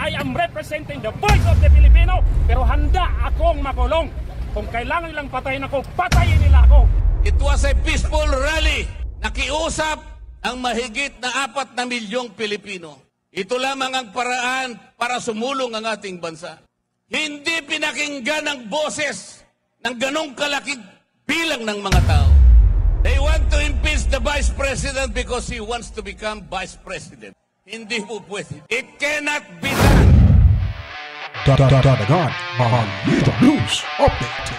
I am representing the voice of the Filipino. Pero handa akong makulong. Kung kailangan nilang patayin ako, patayin nila ako. It was a peaceful rally. Nakiusap ang mahigit na 4 na milyong Pilipino. Ito lamang ang paraan para sumulong ang ating bansa. Hindi pinakinggan ang boses ng ganong kalaking bilang ng mga tao. They want to impeach the Vice President because he wants to become Vice President. Hindi po pwede. It cannot be done. Dadagan, Balita News Update.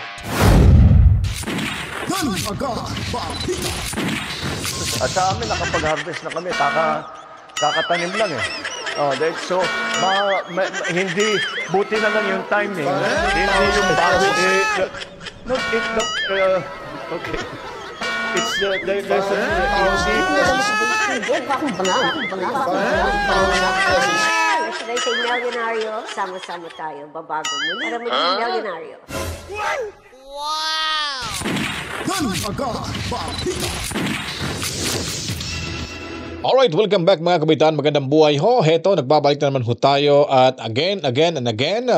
At sa amin, nakapag-harvest na kami, kakatanim lang eh. So, hindi, buti na lang yung timing. Hindi yung bago. Okay. It's there's a should I say milyonaryo? Sama-sama tayo, babago muli para maging milyonaryo. Wow! Alright, welcome back mga kabitan. Magandang buhay ho. Heto, nagbabalik na naman ho tayo at again,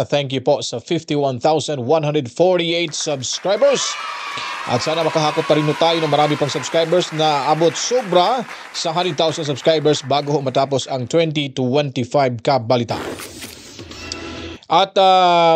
thank you po sa 51,148 subscribers. At sana makahakot pa rin ho tayo ng marami pang subscribers na abot sobra sa 100,000 subscribers bago ho matapos ang 2025 kabalitaan. At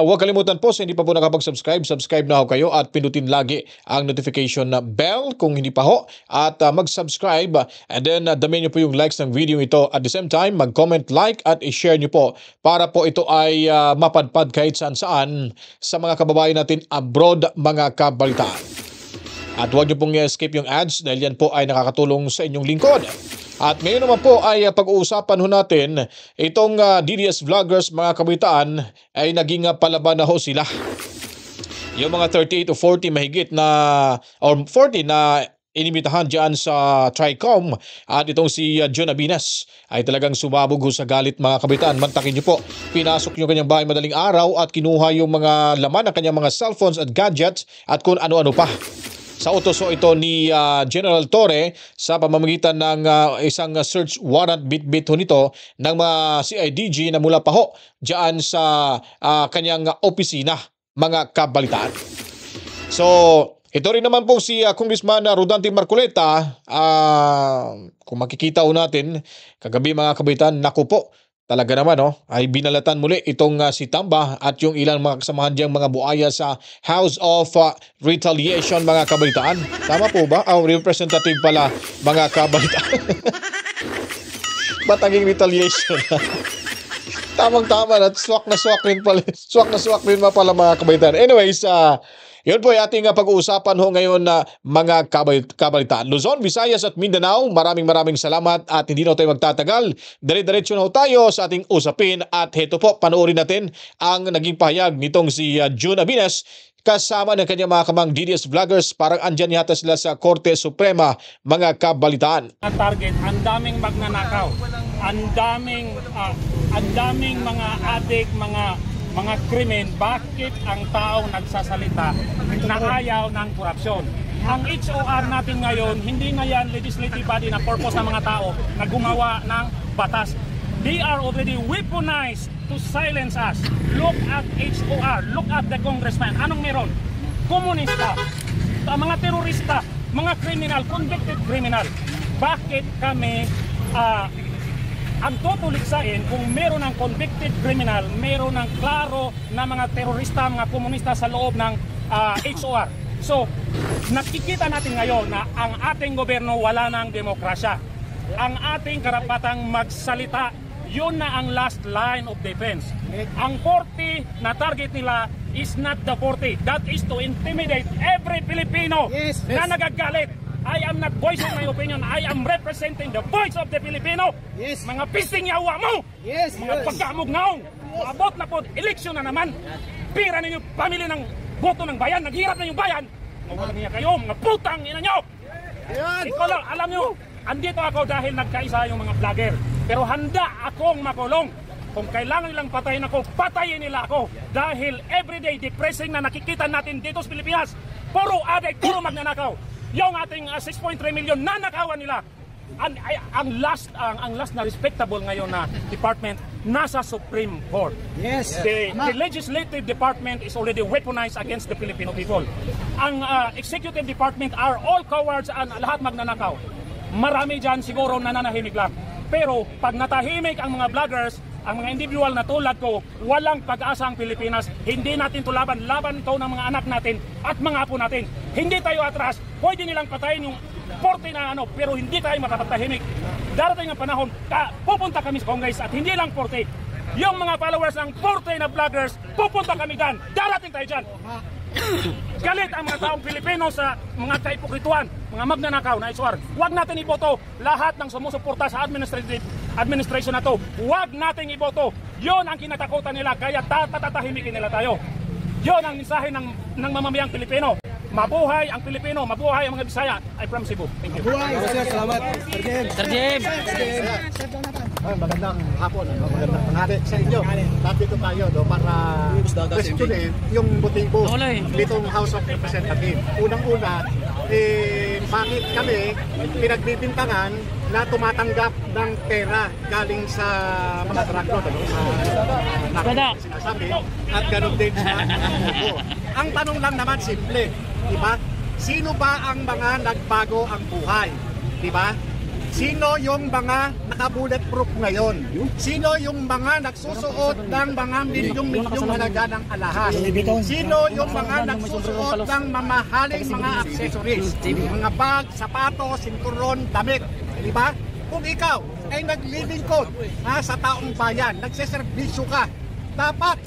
huwag kalimutan po sa hindi pa po nakapag-subscribe, subscribe na ho kayo at pindutin lagi ang notification na bell kung hindi pa ho. At mag-subscribe and then damihan nyo po yung likes ng video ito. At the same time, mag-comment, like at i-share nyo po para po ito ay mapadpad kahit saan-saan sa mga kababayan natin abroad mga kabalitaan. At huwag nyo pong skip yung ads dahil yan po ay nakakatulong sa inyong lingkod. At ngayon naman po ay pag-uusapan ho natin itong DDS vloggers mga kabitaan ay naging palaban na ho sila. Yung mga 38 to 40 mahigit na or 40 na inimbitahan dyan sa TRICOM at itong si John Abinas ay talagang sumabog ho sa galit mga kabitaan. Mantakin nyo po, pinasok yung kanyang bahay madaling araw at kinuha yung mga laman ng kanyang mga cellphones at gadgets at kung ano-ano pa. Sa utos ito ni General Torre sa pamamagitan ng isang search warrant bit-bit ho nito ng mga CIDG na mula pa ho dyan sa kanyang opisina mga kabalitaan. So, ito rin naman po si Congressman Rodante Marcoleta. Kung makikita ho natin, kagabi mga kabalitaan, naku po, talaga naman ay binalatan muli itong si Tamba at yung ilang mga kasamahan diyang mga buaya sa House of Retaliation mga kabalitaan. Tama po ba? Representative pala mga kabalitaan. Batanging retaliation. Tamang-tama na swak na swak rin pala. Swak na swak rin pala mga kabalitaan. Anyways, yun po ay ating pag-uusapan ho ngayon na mga kabalitaan. Luzon, Visayas at Mindanao, maraming salamat at hindi na tayo magtatagal. Dire-diretso na ho tayo sa ating usapin at heto po, panoorin natin ang naging pahayag nitong si June Abinas kasama ng kanyang mga kamang DDS vloggers. Parang andyan yata sila sa Korte Suprema mga kabalitaan. Ang target, ang daming magnanakaw, ang daming mga adik, mga krimen. Bakit ang taong nagsasalita na ayaw ng korupsyon? Ang HOR natin ngayon, hindi na yan legislative body na purpose ng mga tao na gumawa ng batas. They are already weaponized to silence us. Look at HOR, look at the congressman. Anong meron? Komunista, mga terorista, mga criminal, convicted criminal. Bakit kami ang tutuliksain kung meron ng convicted criminal, meron ng klaro na mga terorista, mga komunista sa loob ng HOR. So, nakikita natin ngayon na ang ating gobyerno wala ng demokrasya. Ang ating karapatang magsalita, yun na ang last line of defense. Ang 40 na target nila is not the 40. That is to intimidate every Filipino na nagagalit. I am not voicing my opinion. I am representing the voice of the Filipino. Mga pising yawa mo. Mga pagkamugnaong. Abot na po, eleksyon na naman. Pira ninyo, pamili ng boto ng bayan. Naghirap na yung bayan. Mawalang niya kayo, mga putang ina nyo. Ikaw lang, alam nyo, andito ako dahil nagkaisa yung mga vlogger. Pero handa akong makulong. Kung kailangan nilang patayin ako, patayin nila ako. Dahil everyday depressing na nakikita natin dito sa Pilipinas. Puro adik, puro magnanakaw. Yung ating 6.3 million na nakawan nila. Ang last na respectable ngayon na department nasa Supreme Court. Yes. The legislative department is already weaponized against the Filipino people. Ang executive department are all cowards and lahat magnanakaw. Marami dyan siguro nananahimik lang. Pero pag natahimik ang mga vloggers, ang mga individual na tulad ko, walang pag-asa ang Pilipinas. Hindi natin to laban. Laban ito ng mga anak natin at mga apo natin. Hindi tayo atras. Pwede nilang patayin yung 40 na pero hindi tayo matatahimik. Darating ang panahon, pupunta kami sa Congress at hindi lang 40. Yung mga followers ng 40 na vloggers, pupunta kami dyan. Darating tayo dyan. Galit ang mga taong Pilipino sa mga kaipukrituan, mga magnanakaw na iswar. Huwag natin iboto lahat ng sumusuporta sa administration na to. Huwag natin iboto. Yon ang kinatakutan nila, kaya tatatahimikin nila tayo. Yon ang mensahe ng mamamayang Pilipino. Mabuhay ang Pilipino, mabuhay ang mga Bisaya. I from Cebu. Thank you. Buhay. Salamat. Sir James. Magandang hapon, magandang tanghali sa inyo. Dito tayo para questionin yung motibo nitong House of Representatives. Unang-una, bakit kami pinagbibintangan na tumatanggap ng pera galing sa mga drug lord, sa sinasabi, at ganoon din sa grupo. Ang tanong lang naman simple, di ba? Sino ba ang mga nagbago ang buhay? Di ba? Sino yung mga naka-bulletproof ngayon? Sino yung mga nagsusuot ng mga milyong-milyong halaga ng alahas? Sino yung mga nagsusuot ng mamahaling mga accessories? Mga bag, sapatos, sinturon, damit. Diba? Kung ikaw ay naglilingkod sa taong bayan, nagseserbisyo ka, dapat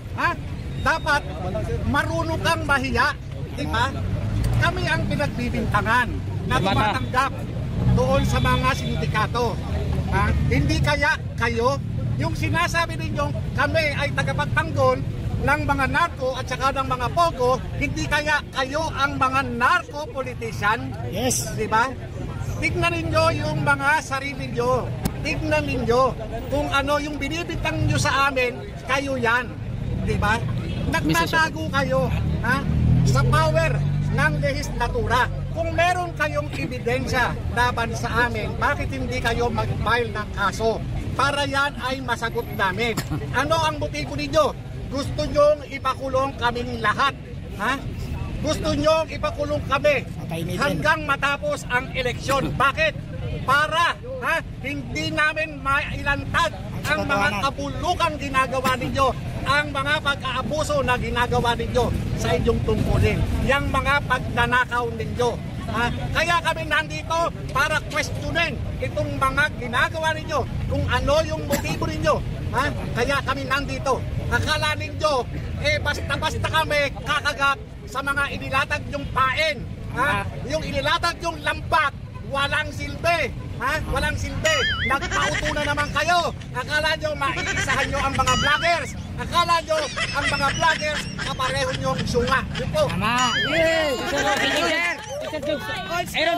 marunong kang mahiya. Diba? Kami ang pinagbibintangan na tumatanggap doon sa mga sindikato. Hindi kaya kayo, yung sinasabi ninyong kami ay tagapagtanggol ng mga narko at saka ng mga pogo, hindi kaya kayo ang mga narco-politician? Yes. Diba? Tignan ninyo yung mga sarili nyo. Tignan ninyo kung ano yung binibintang nyo sa amin, kayo yan. Diba? Nagtatago kayo sa power ng lehislatura. Kung meron kayong ebidensya laban sa amin, bakit hindi kayo mag-file ng kaso? Para yan ay masagot namin. Ano ang motibo ninyo? Gusto nyong ipakulong kaming lahat? Gusto nyong ipakulong kami hanggang matapos ang eleksyon. Bakit? Para hindi namin mailantad ang mga kabulukang ginagawa ninyo, ang mga pag-aabuso na ginagawa ninyo sa inyong tungkulin, yung mga pagnanakaw ninyo. Kaya kami nandito para questionin itong mga ginagawa ninyo, kung ano yung motibo ninyo. Kaya kami nandito. Akala ninyo, basta-basta kami kakagat sa mga inilatag yung pain. Yung inilatag yung lambat, walang silbi. Walang silbi. Nagpauto na naman kayo. Akala nyo maiisahan nyo ang mga vloggers. Akala nyo ang mga vloggers kapareho nyo sunga. Yun po. Tama. Ayan.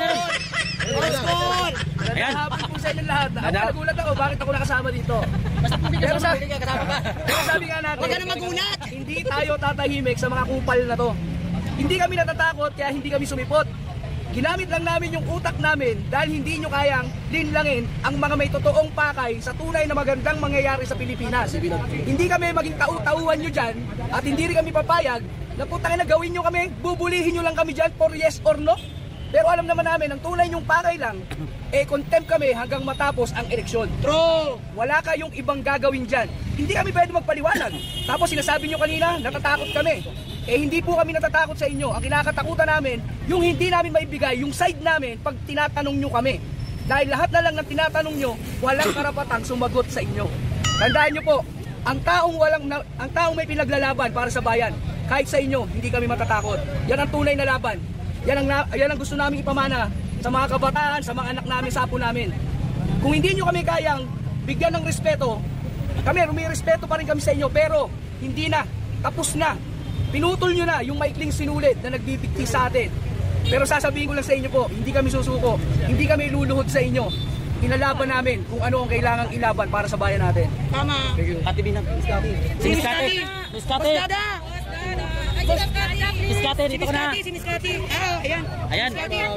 Hapon po sa inyo lahat. Nagulat ako, bakit ako nakasama dito? Pero sabi nga natin, huwag ka na magulat. Hindi tayo tatahimik sa mga kupal na to. Hindi kami natatakot, kaya hindi kami sumipot. Ginamit lang namin yung utak namin dahil hindi nyo kayang linlangin ang mga may totoong pakay sa tunay na magandang mangyayari sa Pilipinas. Hindi kami maging tau-tauhan nyo dyan at hindi rin kami papayag na putang na gawin nyo kami, bubulihin nyo lang kami dyan for yes or no. Pero alam naman namin, ang tunay nyong pakay lang, contempt kami hanggang matapos ang eleksyon. True! Wala kayong ibang gagawin dyan. Hindi kami pwede magpaliwanag. Tapos sinasabi nyo kanina, natatakot kami. Hindi po kami natatakot sa inyo. Ang kinakatakutan namin, yung hindi namin maibigay, yung side namin pag tinatanong nyo kami. Dahil lahat na lang ng tinatanong nyo, walang karapatang sumagot sa inyo. Tandaan nyo po, ang taong may pinaglalaban para sa bayan, kahit sa inyo, hindi kami matatakot. Yan ang tunay na laban. Yan ang gusto namin ipamana sa mga kabataan, sa mga anak namin, sa apo namin. Kung hindi nyo kami kayang bigyan ng respeto, kami, rumirespeto pa rin kami sa inyo, pero hindi na, tapos na. Pinutol nyo na yung maikling sinulid na nagbibigti sa atin. Pero sasabihin ko lang sa inyo po, hindi kami susuko, hindi kami luluhod sa inyo. Inalaban namin kung ano ang kailangang ilaban para sa bayan natin. Tama. Kati Binang. Si Miss Kati. Miss Kati. Miss Kati, dito ka na. Si Miss Kati. Ayan. Ayan.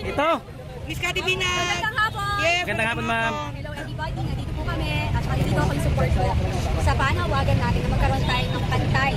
Ito. Miss Kati Binang. Magandang hapon. Magandang hapon, ma'am. Hello everybody, nandito po kami. At nandito ako yung support ko sa panawagan natin na magkaroon tayo ng pantay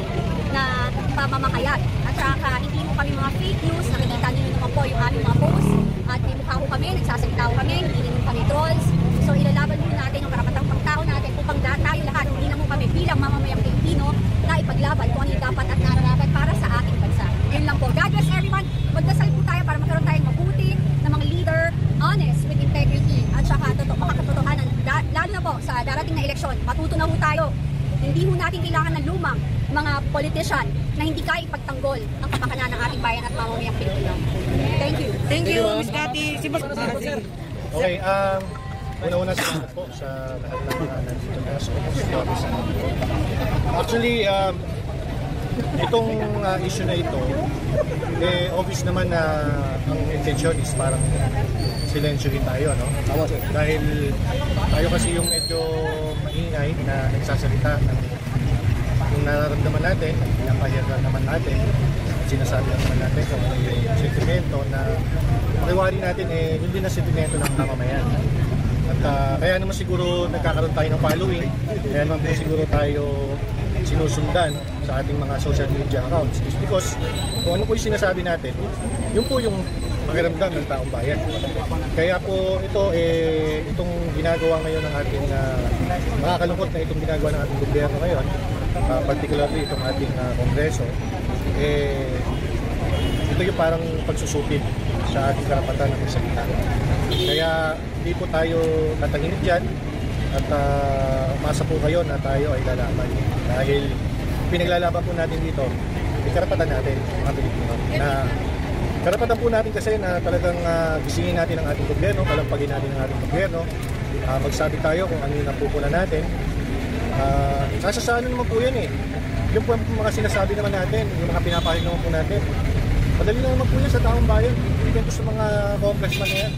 na pamamakayat. At saka hindi mo kami mga fake news, nakikita niyo naman po yung aming mga posts at may mukha ko kami, nagsasalita ko kami, hindi mo kami trolls. So ilalaban mo natin yung karapatang pangtao natin upang tayo lahat, hindi na mo kami bilang mamamayang Pilipino na ipaglaban kung ano yung dapat at nararapat para sa ating bansa. Yun lang po. God bless everyone. Magdasal po tayo para magkaroon tayong mabuti na mga leader, honest, with integrity, at saka makakatotohanan. Lalo na po sa darating na eleksyon, matuto na po tayo. Hindi ho natin kailangan ng lumang mga politician na hindi kaya ipagtanggol ang kapakanan ng ating bayan at mamamayang Pilipino. Thank you. Thank you, Ms. Cathy. Si Boss sir. Okay, una-una salamat po sa lahat ng mga nandito na sa office. Actually, itong issue na ito, obvious naman na ang intention is parang silensyohin tayo, no? Dahil tayo kasi yung medyo maingay na nagsasalita ng yung nararamdaman natin, pinapahirap naman natin, sinasabi naman natin kung ano yung sentimento na pakiwari natin hindi na sentimento ng mamamayan. At kaya naman siguro nagkakaroon tayo ng following, kaya naman po siguro tayo sinusundan sa ating mga social media accounts is because kung ano po yung sinasabi natin, yun po yung pakiramdam ng taong bayan. Kaya po ito, itong ginagawa ngayon ng ating makakalungkot na itong ginagawa ng ating gobyerno ngayon, particularly itong ating kongreso, ito yung parang pagsusupit sa ating karapatan ng magsalita. Kaya hindi po tayo tatangimik dyan at umasa po kayo na tayo ay lalaban. Dahil pinaglalaban po natin dito, may karapatan natin, mga Pilipino, na karapatan po natin kasi na talagang gisingin natin ang ating gobyerno, kalampagin natin ang ating gobyerno, magsabi tayo kung ano yung napupunan natin. Sasasano naman po yan yung po mga sinasabi naman natin, yung mga pinapahid naman po natin. Madali na naman po yan sa taong bayan, hindi ko sa mga congressman na yan.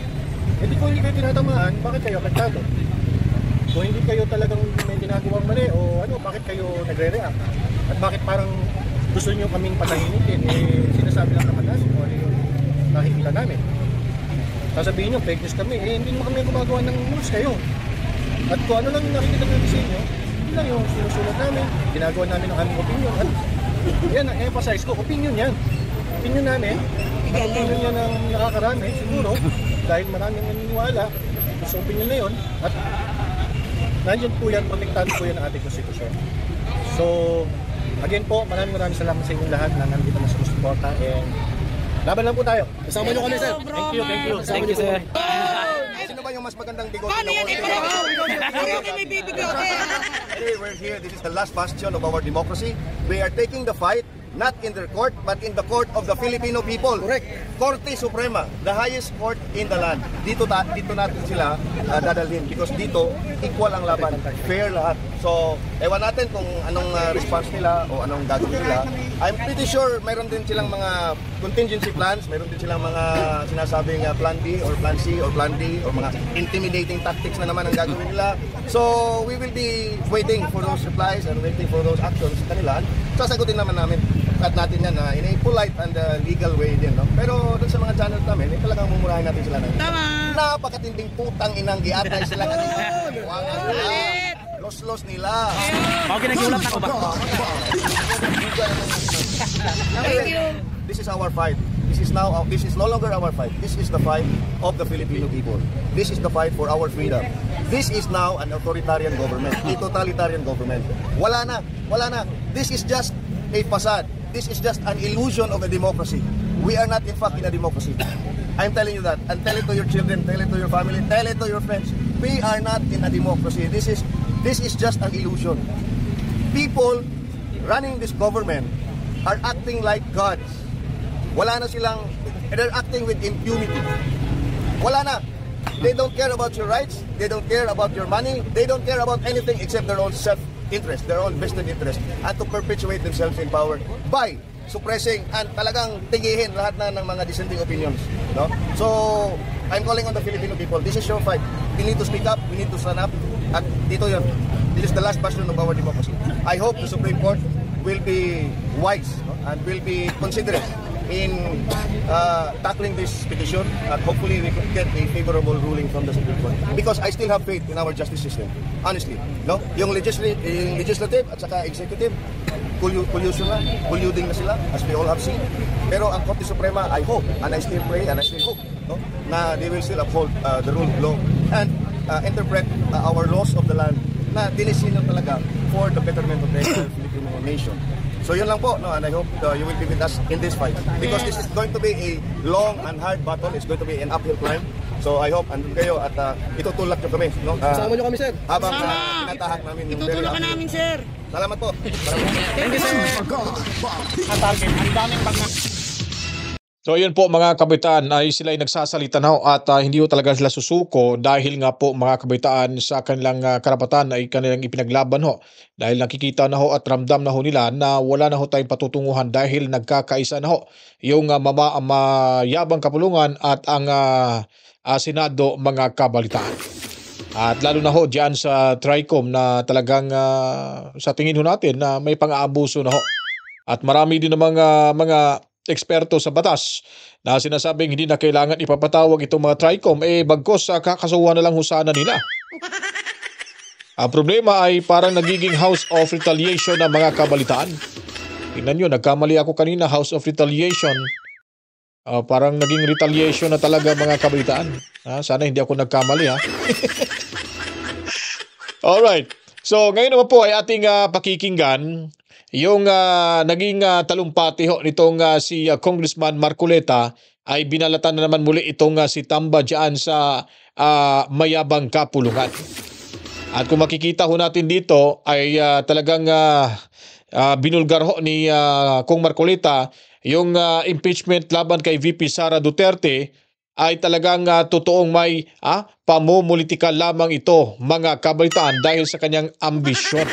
Hindi ko hindi kayo tinatamaan, bakit kayo apektado? Kung hindi kayo talagang may ginagawang mali o ano, bakit kayo nagre-react? At bakit parang gusto nyo kaming patahimikin? Sinasabi lang naman natin kung ano yung nakikita namin. Sasabihin nyo, fake news kami, hindi naman kami gumagawa ng news kayo. At kung ano lang yung nakikita namin sa inyo, yun lang yung sinusulat namin, ginagawa namin ang aming opinion. At yan, emphasize ko, opinion yan. Opinion namin, opinion yan ang nakakarami, siguro, dahil maraming naniniwala sa opinion na yun. At nandiyan po yan, protektado po yan ang ating konstitusyon. So, again po, maraming salamat sa inyong lahat na nandito na sumusuporta and laban lang po tayo. Kasama nyo kami, sir. Thank you, thank you. Thank you, sir. Sino ba yung mas magandang bigote Paano yan? Anyway, we're here. This is the last bastion of our democracy. We are taking the fight not in their court, but in the court of the Filipino people. Correct. Korte Suprema, the highest court in the land. Dito natin sila dadalhin because dito equal ang laban, fair lahat. So, ewan natin kung anong response nila o anong gagawin nila. I'm pretty sure mayroon din silang mga contingency plans, mayroon din silang mga sinasabing plan B or plan C or plan D or mga intimidating tactics na naman ang gagawin nila. So, we will be waiting for those replies and waiting for those actions sa kanila. Sasagutin naman namin at natin yan in a polite and legal way din, no? Pero dun sa mga channels namin, talagang mumurahin natin sila ng napakatinding putang inang giatay sila kanina. Los nila. Okay, nagiulap na ko ba? Thank you. This is our fight. This is no longer our fight. This is the fight of the Filipino people. This is the fight for our freedom. This is now an authoritarian government, a totalitarian government. Wala na. This is just a facade. This is just an illusion of a democracy. We are not in fact in a democracy. I'm telling you that. And tell it to your children, tell it to your family, tell it to your friends. We are not in a democracy. This is just an illusion. People running this government are acting like gods. Wala na silang, they're acting with impunity. Wala na. They don't care about your rights. They don't care about your money. They don't care about anything except their own self-interest, their own vested interest, and to perpetuate themselves in power by suppressing and talagang tigihin lahat na ng mga dissenting opinions. No? So, I'm calling on the Filipino people. This is your fight. We need to speak up. We need to stand up. At dito yun. This is the last bastion of our democracy. I hope the Supreme Court will be wise, no? And will be considerate in tackling this petition, and hopefully we could get a favorable ruling from the Supreme Court. Because I still have faith in our justice system, honestly. No? Yung legislative at saka executive, colluding na sila, as we all have seen. Pero ang Korte Suprema, I hope, and I still pray, and I still hope, no, na they will still uphold the rule of law and interpret our laws of the land na dinisinyo talaga for the betterment of the Filipino nation. So yun lang po, no, and I hope you will be with us in this fight. Because this is going to be a long and hard battle. It's going to be an uphill climb. So I hope andun kayo at itutulak nyo kami. No? Kasama nyo kami, sir. Habang tinatahak namin yung Itutulak ka namin, sir. Salamat po. Thank you, sir. Ang target, ang daming So yun po mga kabataan ay sila ay nagsasalita na ho at hindi ho talaga sila susuko dahil nga po mga kabataan sa kanilang karapatan ay kanilang ipinaglaban ho. Dahil nakikita na ho at ramdam na ho nila na wala na ho tayong patutunguhan dahil nagkakaisa na ho yung mayabang kapulungan at ang Senado mga kabalitaan. At lalo na ho dyan sa TRICOM na talagang sa tingin ho natin na may pang-aabuso na ho. At marami din ng mga eksperto sa batas na sinasabing hindi na kailangan ipapatawag itong mga TRICOM bagkos kakasuhan na lang ho sana nila. Ang problema ay parang nagiging House of Retaliation ng mga kabalitaan. Tingnan nyo, nagkamali ako kanina, House of Retaliation. Parang naging retaliation na talaga mga kabalitaan. Sana hindi ako nagkamali ha. Alright, so ngayon naman po ay ating pakikinggan yung naging talumpati ho nitong si Congressman Marcoleta ay binalatan na naman muli itong si Tamba dyan sa mayabang kapulungan. At kung makikita ho natin dito ay talagang binulgar ho ni Kong Marcoleta yung impeachment laban kay VP Sara Duterte ay talagang totoong may pamumulitika lamang ito mga kabalitaan dahil sa kanyang ambisyon.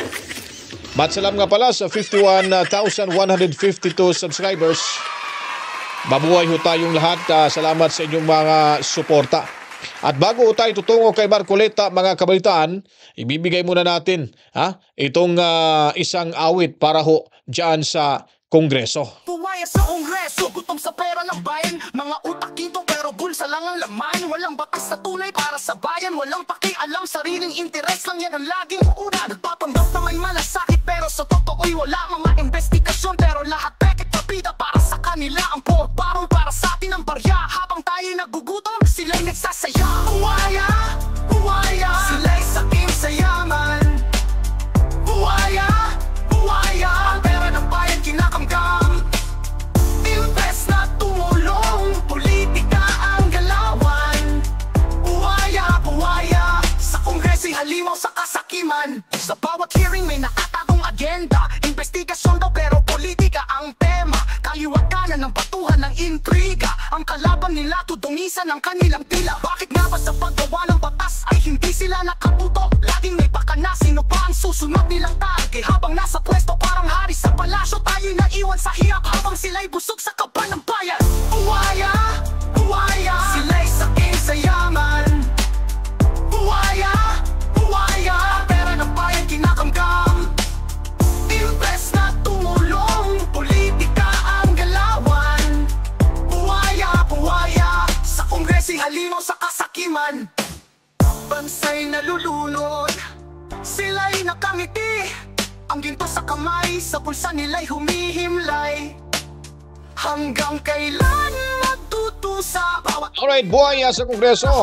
Matsalam nga pala sa 51,152 subscribers. Mabuhay ho tayong lahat. Salamat sa inyong mga suporta. At bago tayo tutungo kay Marcoleta, mga kabalitaan, ibibigay muna natin itong isang awit para ho dyan sa Kongreso. Puwaya sa Kongreso, gutom sa pera ng bayan. Mga utak dito pero bulsa lang ang laman. Walang bakas sa tunay para sa bayan. Walang pakialam, sariling interes lang yan ang laging una. Nagpapanggap na may malasakit pero sa totoo'y wala. Mga investigasyon pero lahat pekit pabida. Para sa kanila ang pork barrel, para sa atin ang barya. Habang tayo'y nagugutom, sila'y nagsasaya. Puwaya, puwaya, sila'y sakim sa yaman. Puwaya, puwaya, ang pera ng bayan kinakamkam. Invest na tumulong, politika ang galawan. Puwaya, puwaya, sa Kongreso'y halimaw sa kasakiman. Sa bawat hearing may nakatagong agenda. Investigasyon daw pero politika ang tema. Kaliwakanan ng batuhan ng intriga. Ang kalaban nila tudungisan ang kanilang tila. Bakit nga ba sa paggawa ng batas ay hindi sila nakatuto? Laging may pakana, sino pa ang susunod nilang target? Habang nasa pwesto parang hari sa palasyo, tayo'y naiwan sa hirap habang sila'y busog sa kaban ng bayan. Puwaya, puwaya, sila'y sakim sa yaman. Puwaya, puwaya, pera ng bayan kinakamkam. Invest na tumulong, politika ang galawan. Puwaya, puwaya, sa Kongreso'y halimaw sa kasakiman. Bansa'y nalulunod, sila'y nakangiti. Ang ginto sa kamay, sa bulsa nila'y humihimlay. Hanggang kailan magtutusa bawat... Alright, buhay sa Kongreso.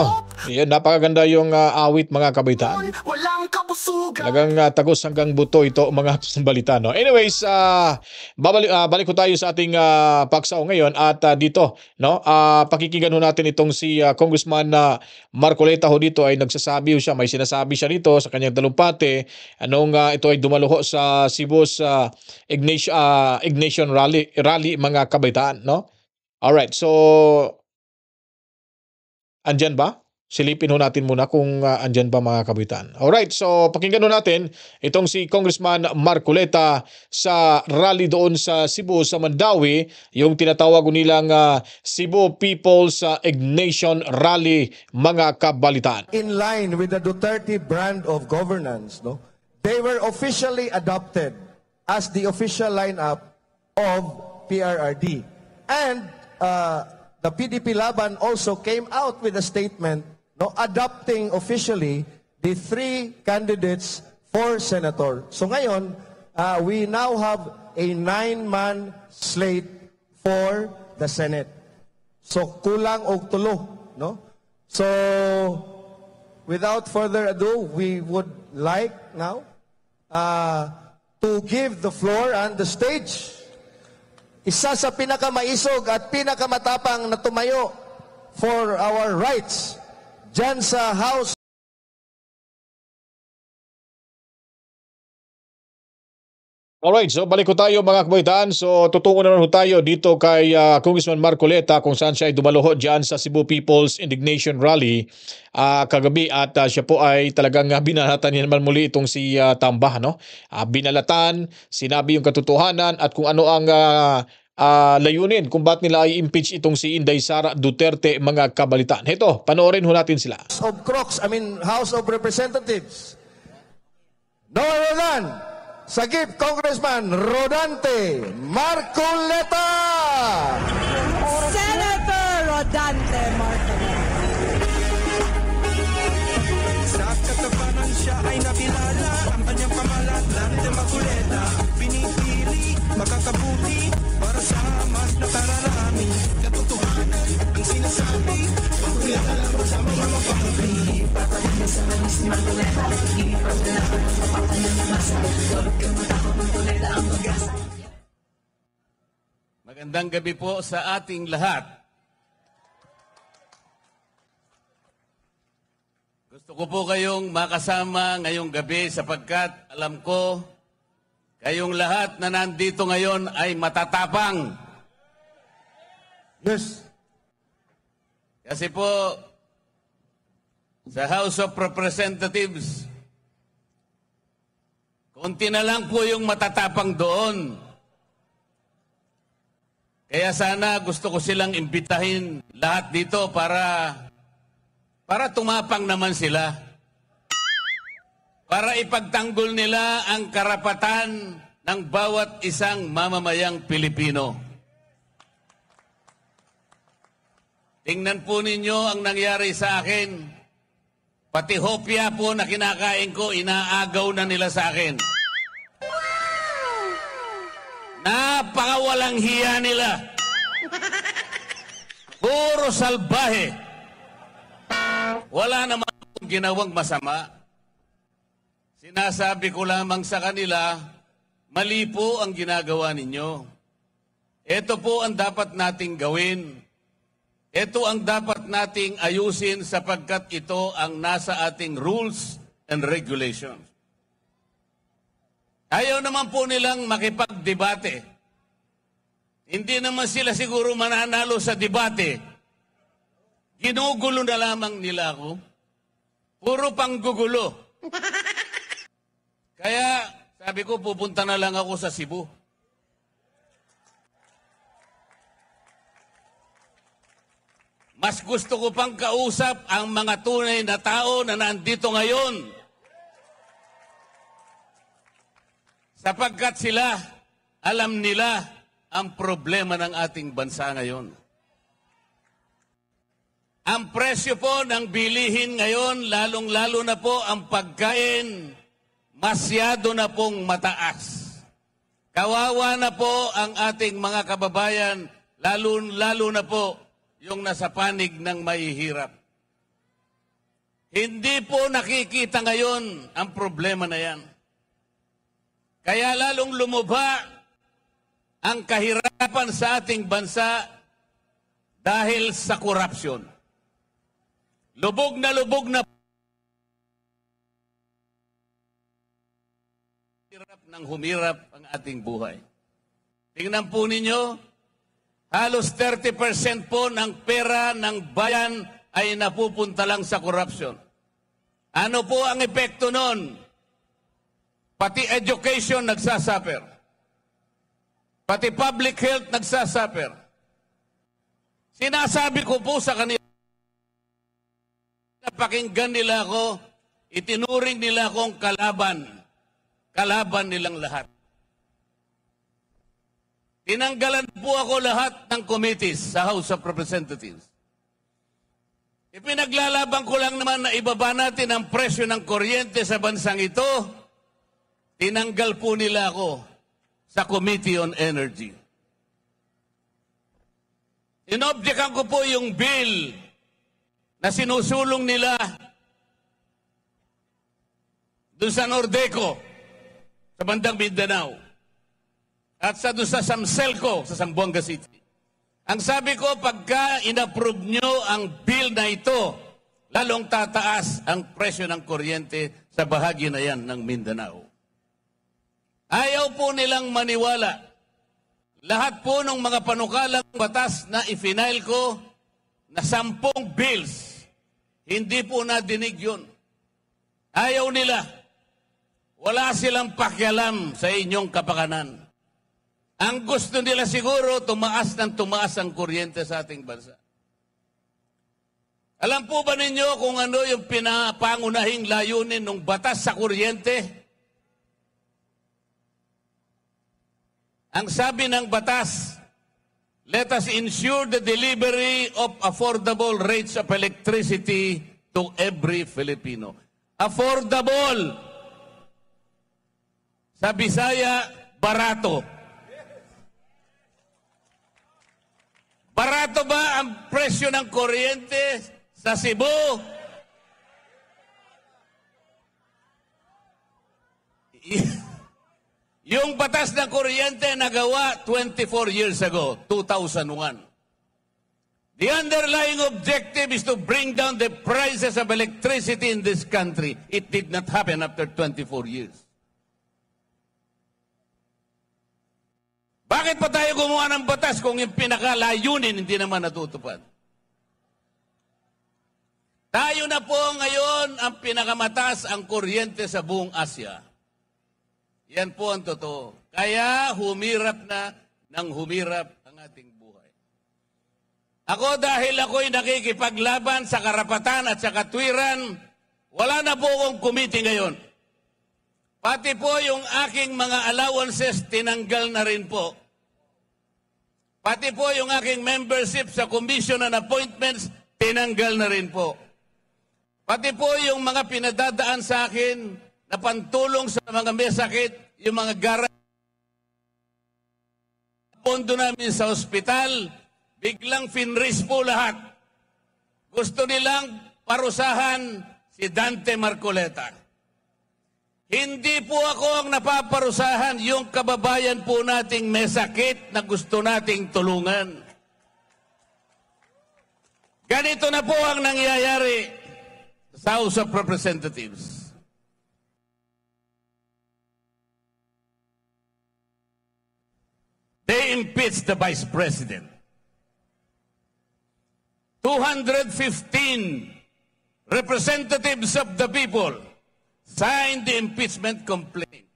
Yan, napakaganda yung awit mga kabaitaan. Walang kabusugan. Talagang tagos hanggang buto ito mga balita. No? Anyways, balik ko tayo sa ating paksaw ngayon at dito, no, pakikinggan ho natin itong si Congressman Marcoleta ho dito ay nagsasabi ho siya, may sinasabi siya dito sa kanyang talumpati anong ito ay dumalo sa Cebu sa Ignition Rally mga kabaitaan, no? Alright, so andyan ba? Silipin ho natin muna kung andyan ba mga kabitan. Alright, so pakinggan ho natin itong si Congressman Marcoleta sa rally doon sa Cebu, sa Mandawi, yung tinatawag nilang Cebu People's Ignition Rally mga kabalitaan. In line with the Duterte brand of governance, no, they were officially adopted as the official lineup of PRRD. And the PDP Laban also came out with a statement, no, adopting officially the 3 candidates for senator. So ngayon, we now have a 9-man slate for the Senate. So kulang og 3, no? So without further ado, we would like now to give the floor and the stage isa sa pinakamaisog at pinakamatapang na tumayo for our rights dyan sa House. Alright, so balik ko tayo mga kababayan. So tutungo naman tayo dito kay Congressman Marcoleta kung saan siya ay dumaloho dyan sa Cebu People's Indignation Rally kagabi at siya po ay talagang binalatan niya naman muli itong si Tamba. No? Binalatan, sinabi yung katotohanan at kung ano ang layunin kung bakit nila ay impeach itong si Inday Sara Duterte mga kabalitaan. Heto, panoorin ho natin sila. House of Representatives. No other than Sagip Congressman Rodante Marcoleta. Senator Rodante Marcoleta. Sa katapanan siya ay nakilala ang kanyang pamalat, Rodante Marcoleta. Pinipili, makakabuti para sa mas nakararami. Katotohanan ang sinasabi, Marcoleta lang sa mga mapapabili. Patayin sa manis ni Marcoleta, ipag na lang ang mapapatayin na masa. Magandang gabi po sa ating lahat. Gusto ko po kayong makasama ngayong gabi sapagkat alam ko kayong lahat na nandito ngayon ay matatapang. Yes. Kasi po sa House of Representatives, konti na lang po yung matatapang doon. Kaya sana gusto ko silang imbitahin lahat dito para tumapang naman sila. Para ipagtanggol nila ang karapatan ng bawat isang mamamayang Pilipino. Tingnan po ninyo ang nangyari sa akin. Pati hopya po na kinakain ko, inaagaw na nila sa akin. Napakawalang hiya nila. Puro salbahe. Wala naman akong ginawang masama. Sinasabi ko lamang sa kanila, mali po ang ginagawa ninyo. Ito po ang dapat nating gawin. Ito ang dapat nating ayusin sapagkat ito ang nasa ating rules and regulations. Ayaw naman po nilang makipagdebate. Hindi naman sila siguro mananalo sa debate. Ginugulo na lamang nila ako. Puro panggugulo. Kaya sabi ko pupunta na lang ako sa Cebu. Mas gusto ko pang kausap ang mga tunay na tao na nandito ngayon. Sapagkat sila, alam nila ang problema ng ating bansa ngayon. Ang presyo po ng bilihin ngayon, lalong-lalo na po ang pagkain, masyado na pong mataas. Kawawa na po ang ating mga kababayan, lalo na po yung nasa panig ng mahihirap. Hindi po nakikita ngayon ang problema na yan. Kaya lalong lumubha ang kahirapan sa ating bansa dahil sa korupsyon. Lubog na humirap ang ating buhay. Tingnan po ninyo, halos 30% po ng pera ng bayan ay napupunta lang sa korupsyon. Ano po ang epekto nun? Pati education nagsasuffer. Pati public health nagsasuffer. Sinasabi ko po sa kanila, napakinggan nila ako, itinuring nila akong kalaban. Kalaban nilang lahat. tinanggalan po ako lahat ng committees sa House of Representatives. Ipinaglalaban ko lang naman na ibaba natin ang presyo ng kuryente sa bansang ito. Tinanggal po nila ako sa Committee on Energy. Inobjekan ko po yung bill na sinusulong nila doon sa Nordeco, sa bandang Mindanao, at doon sa Samselco, sa Zamboanga City. Ang sabi ko, pagka inapprove nyo ang bill na ito, lalong tataas ang presyo ng kuryente sa bahagi na yan ng Mindanao. Ayaw po nilang maniwala. Lahat po ng mga panukalang batas na ifinail ko na 10 bills, hindi po nadinig yun. Ayaw nila. Wala silang pakialam sa inyong kapakanan. Ang gusto nila siguro, tumaas ng tumaas ang kuryente sa ating bansa. Alam po ba ninyo kung ano yung pinapangunahing layunin ng batas sa kuryente? Ang sabi ng batas, let us ensure the delivery of affordable rates of electricity to every Filipino. Affordable. Sa Bisaya, barato. Barato ba ang presyo ng kuryente sa Cebu? Yung batas ng kuryente nagawa 24 years ago, 2001. The underlying objective is to bring down the prices of electricity in this country. It did not happen after 24 years. Bakit pa tayo gumawa ng batas kung yung pinakalayunin hindi naman natutupad? Tayo na po ngayon ang pinakamataas ang kuryente sa buong Asia. Yan po ang totoo. Kaya humirap na ng humirap ang ating buhay. Ako dahil ako'y nakikipaglaban sa karapatan at sa katwiran, wala na po akong committee ngayon. Pati po yung aking mga allowances tinanggal na rin po. Pati po yung aking membership sa Commission on Appointments, tinanggal na rin po. Pati po yung mga pinadadaan sa akin na pantulong sa mga may sakit, yung mga pondo namin sa ospital, biglang finris po lahat. Gusto nilang parusahan si Dante Marcoleta. Hindi po ako ang napaparusahan, yung kababayan po nating may sakit na gusto nating tulungan. Ganito na po ang nangyayari sa House of Representatives. They impeached the Vice President. 215 representatives of the people signed the impeachment complaint.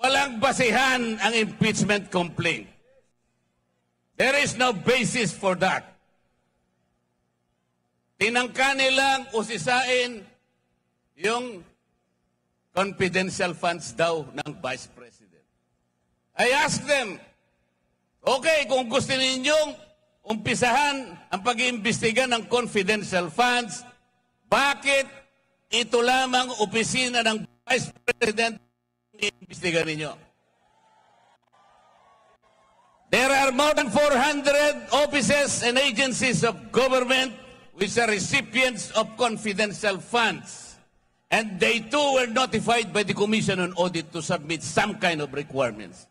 Walang basihan ang impeachment complaint. There is no basis for that. Tinangka nilang usisain yung confidential funds daw ng Vice President. I asked them, okay, kung gusto ninyong umpisahan ang pag-iimbestiga ng confidential funds, bakit ito lamang opisina ng Vice President i-imbestiga ninyo? There are more than 400 offices and agencies of government which are recipients of confidential funds. And they too were notified by the Commission on Audit to submit some kind of requirements.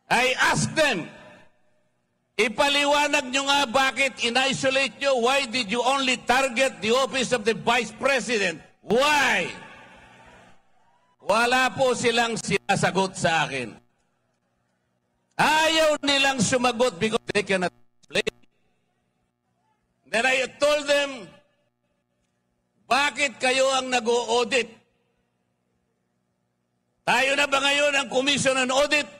I asked them, ipaliwanag nyo nga bakit in-isolate nyo? Why did you only target the office of the Vice President? Why? Wala po silang sinasagot sa akin. Ayaw nilang sumagot because they cannot explain. Then I told them, bakit kayo ang nag-o-audit? Tayo na ba ngayon ang Commission on Audit?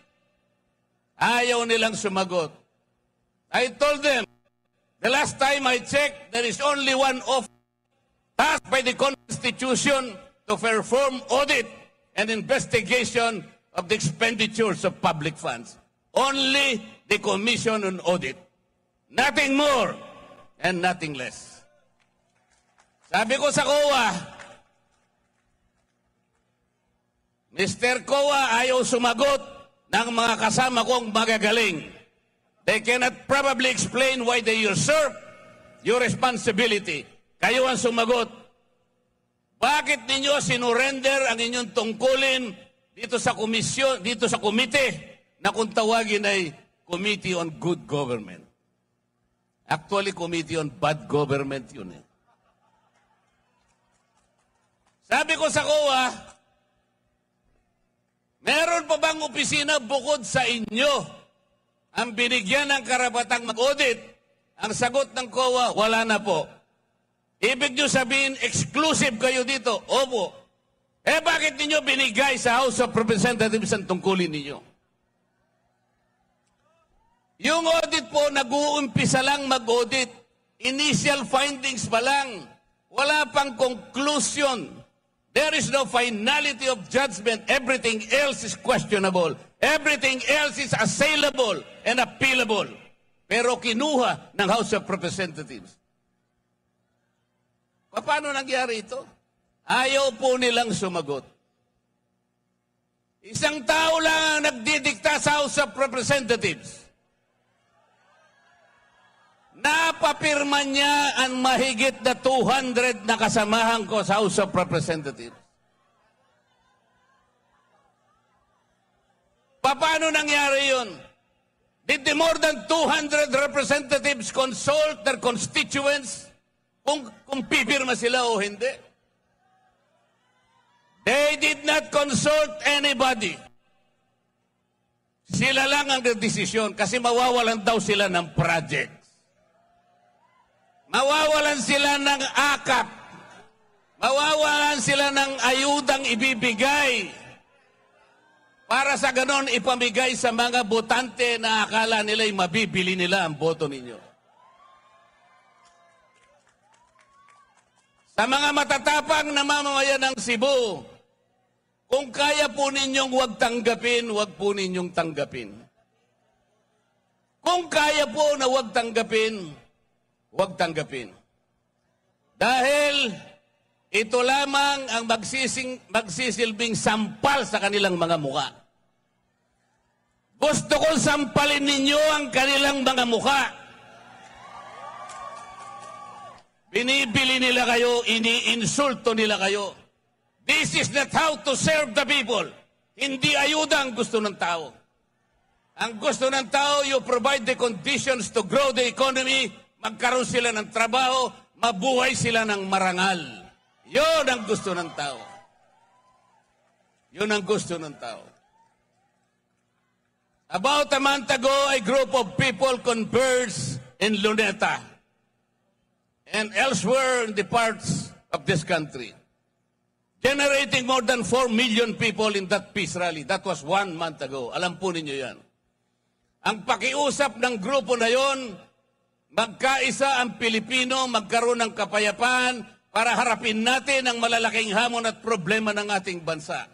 Ayaw nilang sumagot. I told them, the last time I checked, there is only one office tasked by the Constitution to perform audit and investigation of the expenditures of public funds. Only the Commission on Audit. Nothing more and nothing less. Sabi ko sa COA, Mr. COA, ayaw sumagot ng mga kasama kong magagaling. They cannot probably explain why they usurp your responsibility. Kayo ang sumagot. Bakit ninyo sinurrender ang inyong tungkulin dito sa komisyon, dito sa komite na kung tawagin ay Committee on Good Government? Actually, Committee on Bad Government yun eh. Sabi ko sa COA, meron pa bang opisina bukod sa inyo ang binigyan ng karapatang mag-audit? Ang sagot ng COA, wala na po. Ibig nyo sabihin, exclusive kayo dito? Opo. Eh bakit ninyo binigay sa House of Representatives ang tungkulin ninyo? Yung audit po, nag-uumpisa lang mag-audit. Initial findings pa lang. Wala pang conclusion. There is no finality of judgment. Everything else is questionable. Everything else is assailable and appealable. Pero kinuha ng House of Representatives. Paano nangyari ito? Ayaw po nilang sumagot. Isang tao lang ang nagdidikta sa House of Representatives. Napapirma niya ang mahigit na 200 na kasamahan ko sa House of Representatives. Paano nangyari yun? Did the more than 200 representatives consult their constituents kung pipirma sila o hindi? They did not consult anybody. Sila lang ang desisyon kasi mawawalan daw sila ng projects. Mawawalan sila ng akap. Mawawalan sila ng ayudang ibibigay para sa ganon ipamigay sa mga botante na akala nila'y mabibili nila ang boto ninyo. Sa mga matatapang na mamamayan ng Cebu, kung kaya po ninyong huwag tanggapin, huwag po ninyong tanggapin. Kung kaya po na huwag tanggapin, huwag tanggapin. Dahil ito lamang ang magsisilbing sampal sa kanilang mga muka. Gusto kong sampalin ninyo ang kanilang mga muka. Binibili nila kayo, iniinsulto nila kayo. This is not how to serve the people. Hindi ayuda ang gusto ng tao. Ang gusto ng tao, you provide the conditions to grow the economy, magkaroon sila ng trabaho, mabuhay sila ng marangal. Yun ang gusto ng tao. Yun ang gusto ng tao. About a month ago, a group of people converged in Luneta and elsewhere in the parts of this country, generating more than 4 million people in that peace rally. That was 1 month ago. Alam po ninyo yan. Ang pakiusap ng grupo na yon, magkaisa ang Pilipino, magkaroon ng kapayapaan para harapin natin ang malalaking hamon at problema ng ating bansa.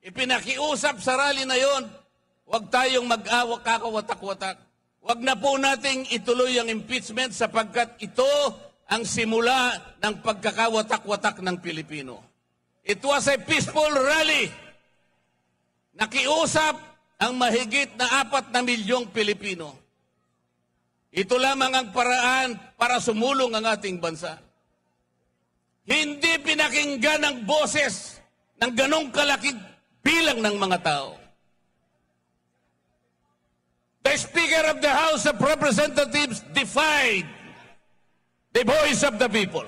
Ipinakiusap sa rally na yon, huwag tayong mag-awak, kakawatak-watak. Huwag na po nating ituloy ang impeachment sapagkat ito ang simula ng pagkakawatak-watak ng Pilipino. It was a peaceful rally. Nakiusap ang mahigit na 4 na milyong Pilipino. Ito lamang ang paraan para sumulong ang ating bansa. Hindi pinakinggan ang boses ng ganong kalaking bilang ng mga tao. The Speaker of the House of Representatives defied the voice of the people.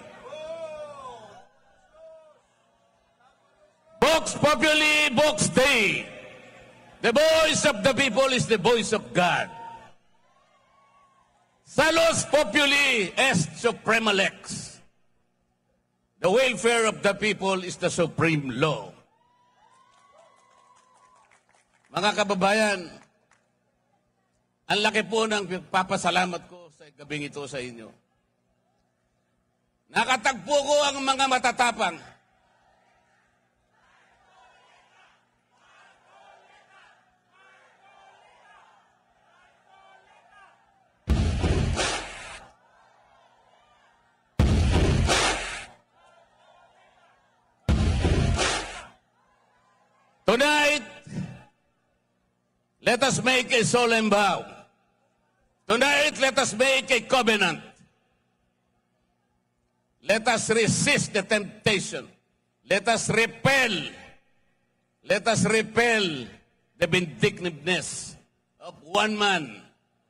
Vox Populi, Vox Dei. The voice of the people is the voice of God. Salus Populi est suprema lex. The welfare of the people is the supreme law. Mga kababayan, Ang laki po ng papasalamat ko sa gabing ito sa inyo. Nakatagpo ko ang mga matatapang. Tonight, let us make a solemn vow. Tonight, let us make a covenant. Let us resist the temptation. Let us repel the vindictiveness of one man,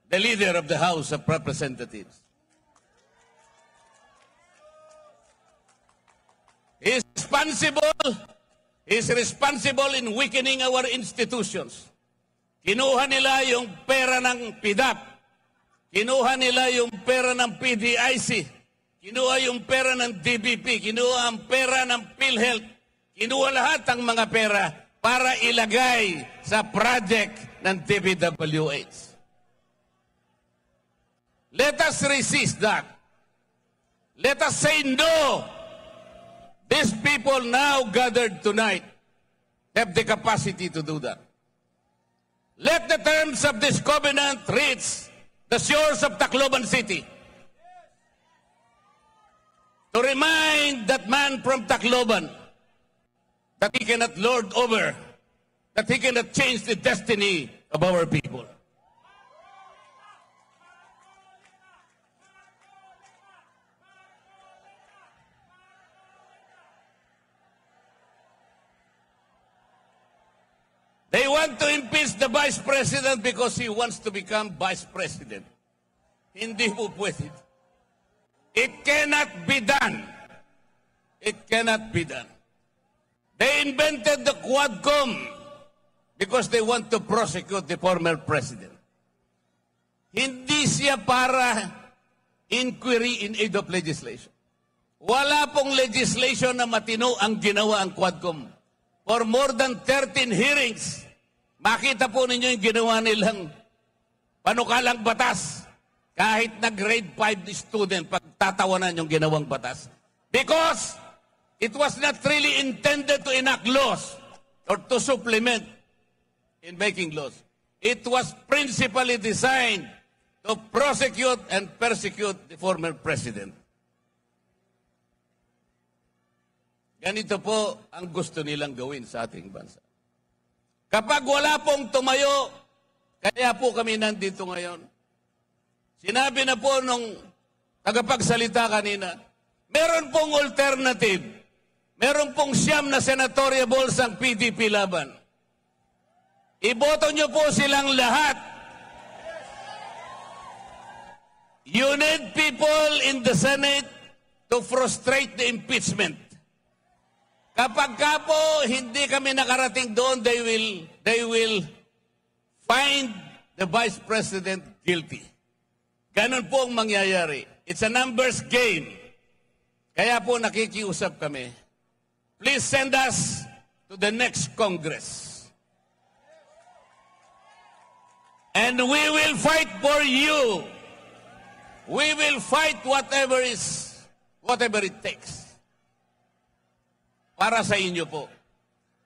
the leader of the House of Representatives. He is responsible in weakening our institutions. Kinuha nila yung pera ng PDAP. Kinuha nila yung pera ng PDIC. Kinuha yung pera ng DBP. Kinuha ang pera ng PhilHealth. Kinuha lahat ang mga pera para ilagay sa project ng DPWH. Let us resist that. Let us say no. These people now gathered tonight have the capacity to do that. Let the terms of this covenant reach the shores of Tacloban City. To remind that man from Tacloban that he cannot lord over, that he cannot change the destiny of our people. They want to impeach the Vice President because he wants to become Vice President. Hindi po pwede. It cannot be done. It cannot be done. They invented the Quadcom because they want to prosecute the former president. Hindi siya para inquiry in aid of legislation. Wala pong legislation na matino ang ginawa ang Quadcom. For more than 13 hearings, makita po ninyo yung ginawa nilang panukalang batas. Kahit na grade 5 student, pagtatawanan yung ginawang batas. Because it was not really intended to enact laws or to supplement in making laws. It was principally designed to prosecute and persecute the former president. Ganito po ang gusto nilang gawin sa ating bansa. Kapag wala pong tumayo, kaya po kami nandito ngayon. Sinabi na po nung tagapagsalita kanina, meron pong alternative. Meron pong 9 na senatorial balls ang PDP laban. Iboto nyo po silang lahat. You need people in the Senate to frustrate the impeachment. Kapag ka po hindi kami nakarating doon, they will find the Vice President guilty. Ganon po ang mangyayari. It's a numbers game. Kaya po nakikiusap kami. Please send us to the next Congress. And we will fight for you. We will fight whatever it takes. Para sa inyo po.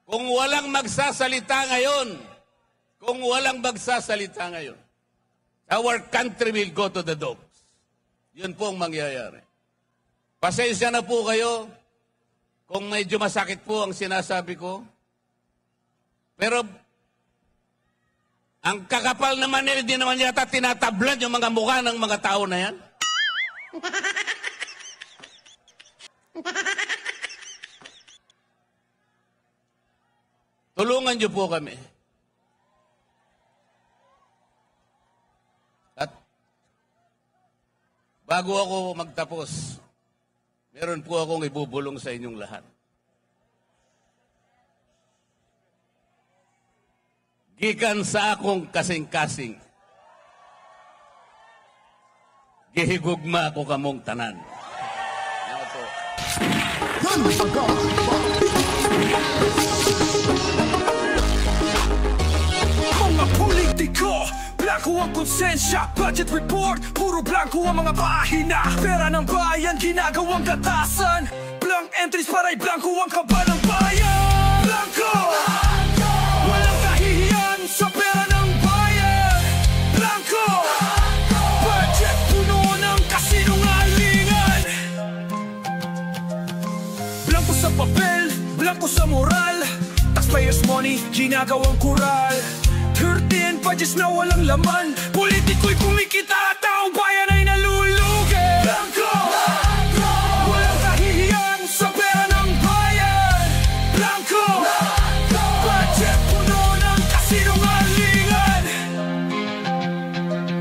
Kung walang magsasalita ngayon, our country will go to the dogs. Yun po ang mangyayari. Pasensya na po kayo kung medyo masakit po ang sinasabi ko. Pero ang kakapal naman nila, di naman yata tinatablan yung mga mukha ng mga tao na yan. Tulungan niyo po kami. At bago ako magtapos, meron po akong ibubulong sa inyong lahat. Gikan sa akong kasing-kasing, gihigugma ko kamong tanan. Mga politiko, Blanco ang konsensya, budget report, puro blanco ang mga pahina. Pera ng bayan, ginagawang gatasan. Blank entries para'y blanco ang kaba ng bayan. Blanco! Walang kahihiyan sa pera ng bayan. Blanco! Budget puno ng kasinungalingan. Blanco sa papel, blanco sa moral. Taxpayers money, ginagawang kural. 13 pages na walang laman. Politiko'y kumikita at taong bayan ay nalulugi. Blanco! Walang kahihiyan sa pera ng bayan. Blanco! Budget puno ng kasinungalingan.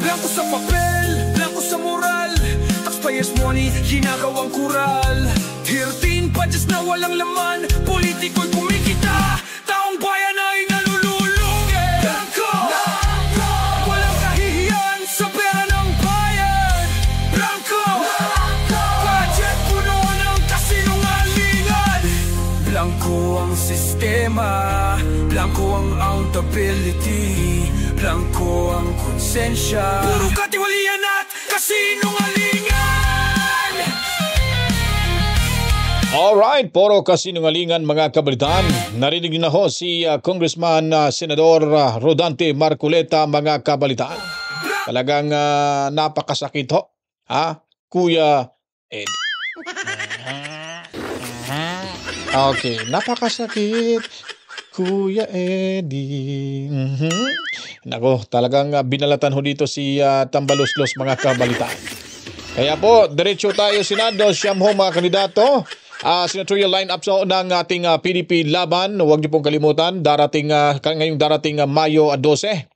Blanco sa papel, blanco sa moral. Taxpayers money, ginagawang kural. 13 pages na walang laman. Politiko'y kumikita, taong bayan ay nalulugi. Blanco ang sistema, blanco ang accountability, blanco ang konsensya. Puro katiwalian at kasinungalingan. Alright, puro kasinungalingan mga kabalitaan. Narinig na ho si Congressman Senador Rodante Marcoleta mga kabalitaan. Talagang napakasakit ho, Kuya Ed. Okay, napakasakit, Kuya Eddie. Nako, talagang binalatan ho dito si Tambaluslos mga kabalitaan. Kaya po, diretso tayo Senado, siyam ho mga kandidato. Senatorial line-up ng ating PDP laban. Huwag niyo pong kalimutan, ngayong darating Mayo 12.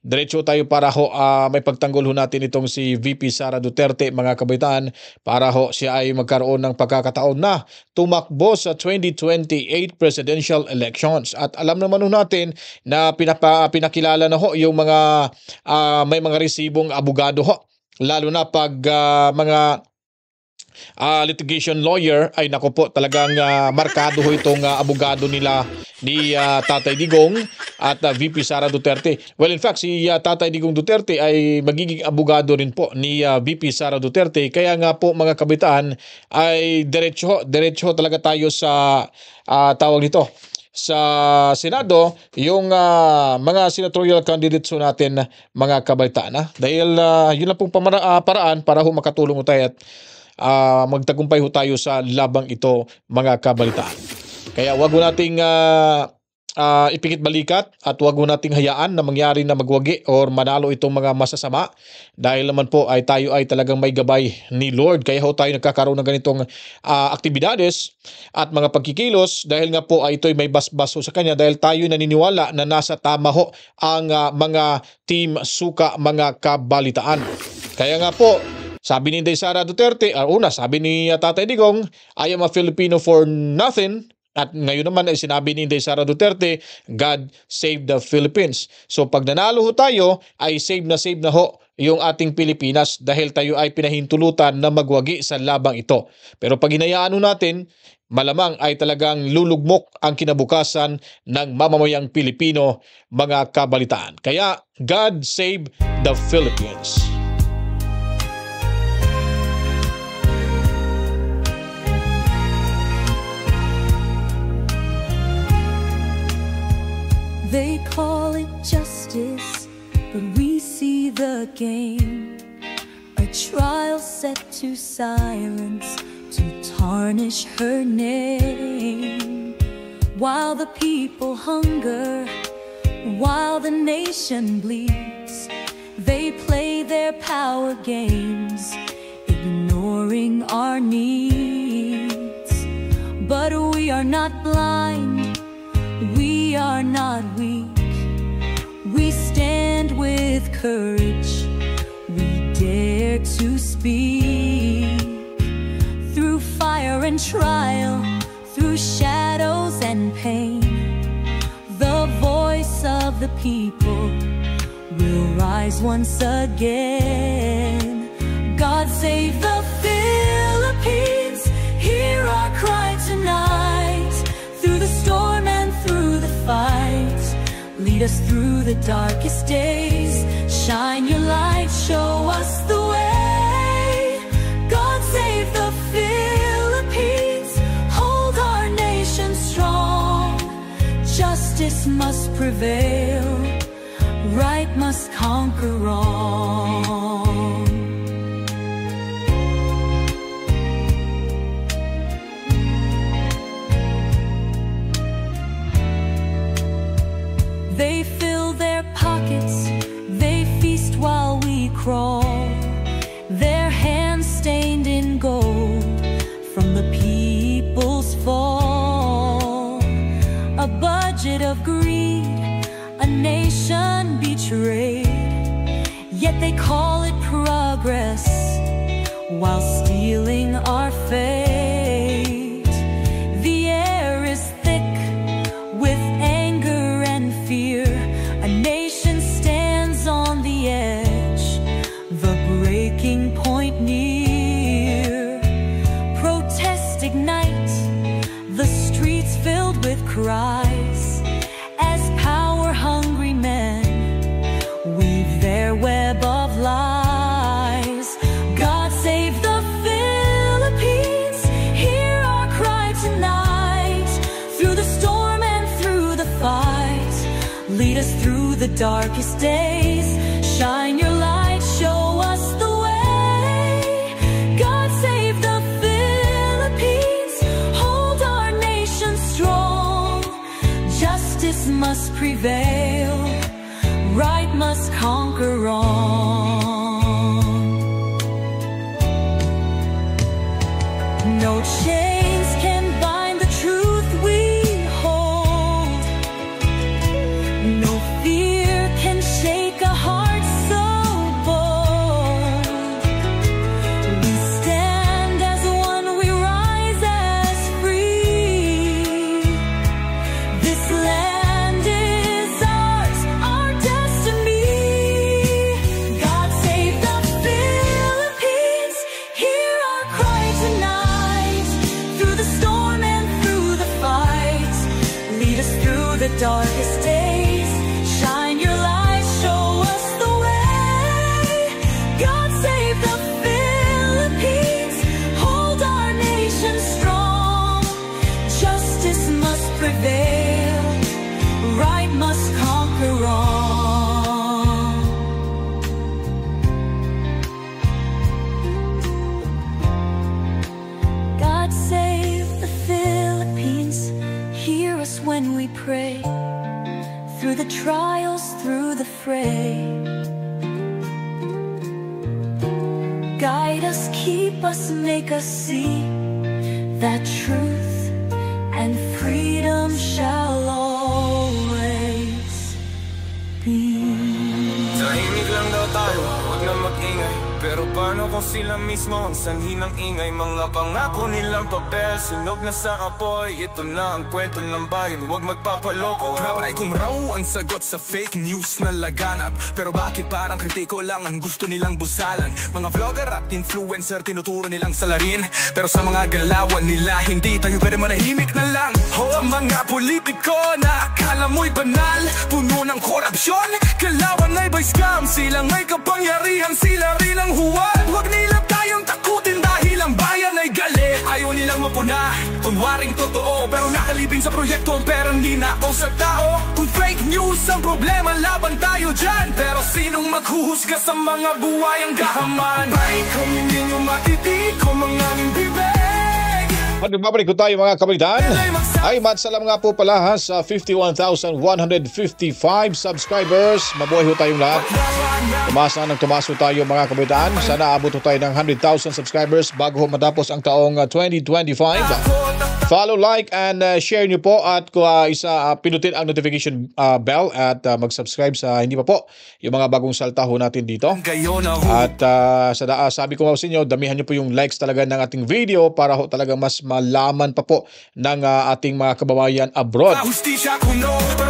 Diretso tayo para ho may pagtanggol ho natin itong si VP Sara Duterte mga kabaitan para ho siya ay magkaroon ng pagkakataon na tumakbo sa 2028 presidential elections. At alam naman ho natin na pinakilala na ho yung mga may mga resibong abogado ho, lalo na pag mga litigation lawyer ay nako po talagang markado ho itong abogado nila ni Tatay Digong at VP Sara Duterte. Well, in fact, si Tatay Digong Duterte ay magiging abogado rin po ni VP Sara Duterte. Kaya nga po mga kabitaan ay diretso talaga tayo sa tawag nito sa Senado, yung mga senatorial candidates natin mga kabalitaan. Dahil yun lang pong paraan para ho makatulong tayo at magtagumpay ho tayo sa labang ito mga kabalitaan. Kaya wag ho nating ipikit balikat at wag ho nating hayaan na mangyari na magwagi or manalo itong mga masasama dahil naman po ay tayo ay talagang may gabay ni Lord. Kaya ho tayo nagkakaroon ng ganitong aktibidades at mga pagkikilos dahil nga po ay ito'y may basbas ho sa kanya dahil tayo naniniwala na nasa tama ho ang mga team suka mga kabalitaan. Kaya nga po sabi ni Inday Sara Duterte, sabi ni Tatay Digong, I am a Filipino for nothing. At ngayon naman ay sinabi ni Inday Sara Duterte, God save the Philippines. So pag nanalo ho tayo, ay save na ho yung ating Pilipinas dahil tayo ay pinahintulutan na magwagi sa labang ito. Pero pag hinayaan natin, malamang ay talagang lulugmok ang kinabukasan ng mamamayang Pilipino mga kabalitaan. Kaya God save the Philippines. They call it justice, but we see the game. A trial set to silence, to tarnish her name. While the people hunger, while the nation bleeds, they play their power games, ignoring our needs. But we are not blind, we are not weak. We stand with courage, we dare to speak. Through fire and trial, through shadows and pain, the voice of the people will rise once again. God save the Philippines, hear our cry tonight. Through the storm and through the fight, lead lead us through the darkest days. Shine your light, show us the way. God save the Philippines, hold our nation strong. Justice must prevail, right must conquer wrong. They fill their pockets, they feast while we crawl, their hands stained in gold from the people's fall. A budget of greed, a nation betrayed, yet they call it progress while stealing our fate. The air is thick with anger and fear. A nation stands on the edge, the breaking point near. Protests ignite, the streets filled with cries, as power-hungry men weave their web of lies. God save the Philippines, hear our cry tonight. Through the storm and through the fight, lead us through the darkest days. Shine your light, show us the way. God save the Philippines, hold our nation strong. Justice must prevail, right must conquer wrong. No chains can bind the truth we hold. No fear can shake a heart so bold. We stand as one, we rise as free. This land is ours, our destiny. God save the Philippines, hear our cry tonight. Through the storm and through the fight, lead us through the darkest days. Shine your light, show us the way. God save the Philippines, hold our nation strong. Justice must prevail, right must conquer wrong. God save the Philippines, hear us when we pray. Through the trials, through the fray, guide us, keep us, make us see that truth and freedom shall always be. Tahimik lang daw tayo, huwag na mag-ingay. Pero paano kung sila mismo ang sanhi ng ingay? Mga pangako nilang papel, sunog na sa apoy. Ito na ang kwento ng bayan, huwag magpapaloko. Rabay kung raw ang sagot sa fake news na laganap. Pero bakit parang kritiko lang ang gusto nilang busalan? Mga vlogger at influencer tinuturo nilang salarin, pero sa mga galawan nila hindi tayo pwede manahimik na lang. Ang mga politiko na akala mo'y banal, puno ng korupsyon, kalawan ay by scam. Silang may kapangyarihan, sila rin ang huwad. Huwag nila tayong takutin dahil ang bayan ay galit. Ayaw nilang mapuna, kunwaring totoo, pero nakalibing sa proyekto ang perang ninakaw sa tao. Kung fake news ang problema, laban tayo dyan. Pero sinong maghuhusga sa mga buwayang gahaman? Bakit kung hindi nyo matitig kung mga aming bibig? Magbabalik ko tayo mga kabataan. Ay matsalam nga po pala ha, sa 51,155 subscribers. Mabuhay ho tayong lahat. Tumasa ng tumaso tayo mga kabataan. Sana abot ho tayo ng 100,000 subscribers bago ho matapos ang taong 2025. Follow, like, and share nyo po at pinutin ang notification bell at mag-subscribe sa hindi pa po yung mga bagong salta ho natin dito. At sabi ko nga sa inyo, damihan nyo po yung likes talaga ng ating video para ho talaga mas malaman pa po ng ating mga kababayan abroad.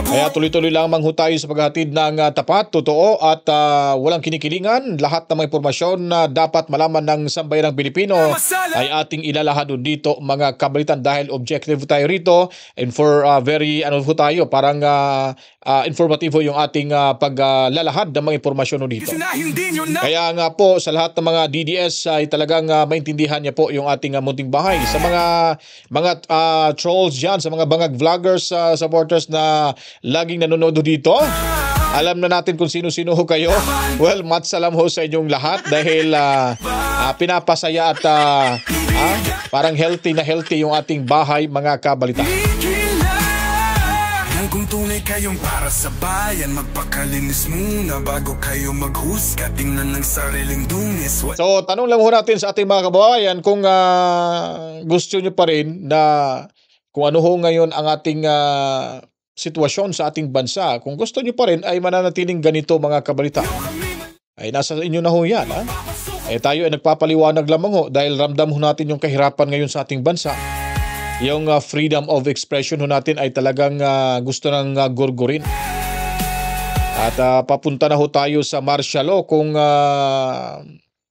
Kaya tuloy-tuloy lamang ho tayo sa paghahatid ng tapat, totoo at walang kinikilingan. Lahat ng mga impormasyon na dapat malaman ng sambayanang Pilipino ay ating ilalahad dito mga kabalitan dahil objective tayo rito and for very tayo parang informativo yung ating paglalahad ng mga impormasyon dito. Kaya nga po sa lahat ng mga DDS ay talagang maintindihan niya po yung ating munting bahay. Sa mga trolls dyan, sa mga bangag vloggers, supporters na laging nanonood dito, alam na natin kung sino-sino ho kayo. Well, matsalam ho sa inyong lahat dahil pinapasaya at parang healthy na healthy yung ating bahay, mga kabalita. Kung tunay kayong para sa bayan, magpakalinis muna bago kayo maghusga. Tingnan ng sariling dungis. So, tanong lang ho natin sa ating mga kababayan kung gusto nyo pa rin na kung ano ho ngayon ang ating sitwasyon sa ating bansa. Kung gusto nyo pa rin ay mananatiling ganito, mga kabalita. Ay nasa inyo na ho yan. Tayo ay nagpapaliwanag lamang ho dahil ramdam ho natin yung kahirapan ngayon sa ating bansa. Yung freedom of expression ho natin ay talagang gusto ng gurgurin. At papunta na ho tayo sa martial law kung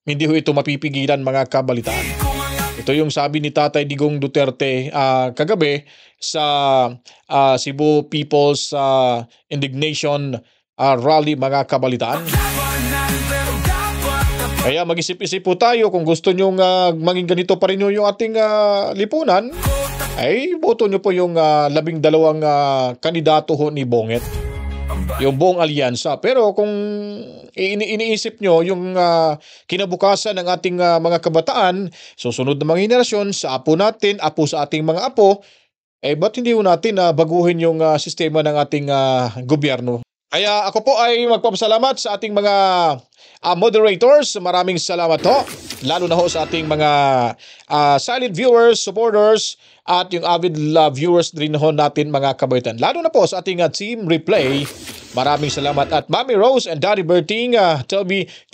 hindi ho ito mapipigilan, mga kabalitaan. Ito yung sabi ni Tatay Digong Duterte kagabi sa Cebu People's Indignation Rally, mga kabalitaan. Kaya mag-isip-isip po tayo kung gusto nyong maging ganito pa rin yung ating lipunan, ay boto nyo po yung 12 kandidato ho ni Bonget, yung buong alyansa. Pero kung iniisip nyo yung kinabukasan ng ating mga kabataan, susunod na mga henerasyon, sa apo natin, apo sa ating mga apo, ba't hindi ho natin baguhin yung sistema ng ating gobyerno? Kaya ako po ay magpapasalamat sa ating mga moderators. Maraming salamat ho. Lalo na ho sa ating mga silent viewers, supporters, at yung avid viewers din ho natin, mga kabaitan. Lalo na po sa ating team replay. Maraming salamat. At Mami Rose and Daddy Berting,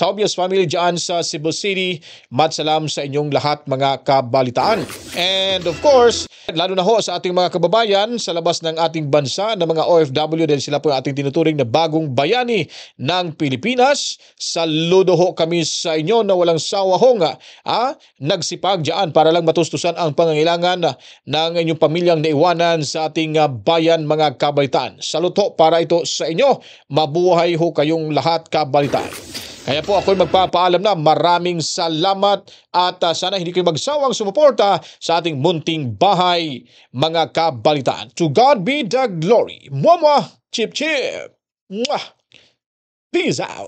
Tobias family dyan sa Cebu City, matsalam sa inyong lahat, mga kabalitaan. And of course, lalo na ho sa ating mga kababayan sa labas ng ating bansa na mga OFW, dahil sila po yung ating tinuturing na bagong bayani ng Pilipinas. Saludo ho kami sa inyo na walang sawahong nagsipag dyan para lang matustusan ang pangangailangan ng inyong pamilyang naiwanan sa ating bayan, mga kabalitaan. Saludo para ito sa inyo. Mabuhay ho kayong lahat, kabalitaan. Kaya po ako'y magpapaalam na maraming salamat at sana hindi kayo magsawang sumuporta sa ating munting bahay, mga kabalitaan. To God be the glory. Mwah! Chip chip! Mwah! Peace out!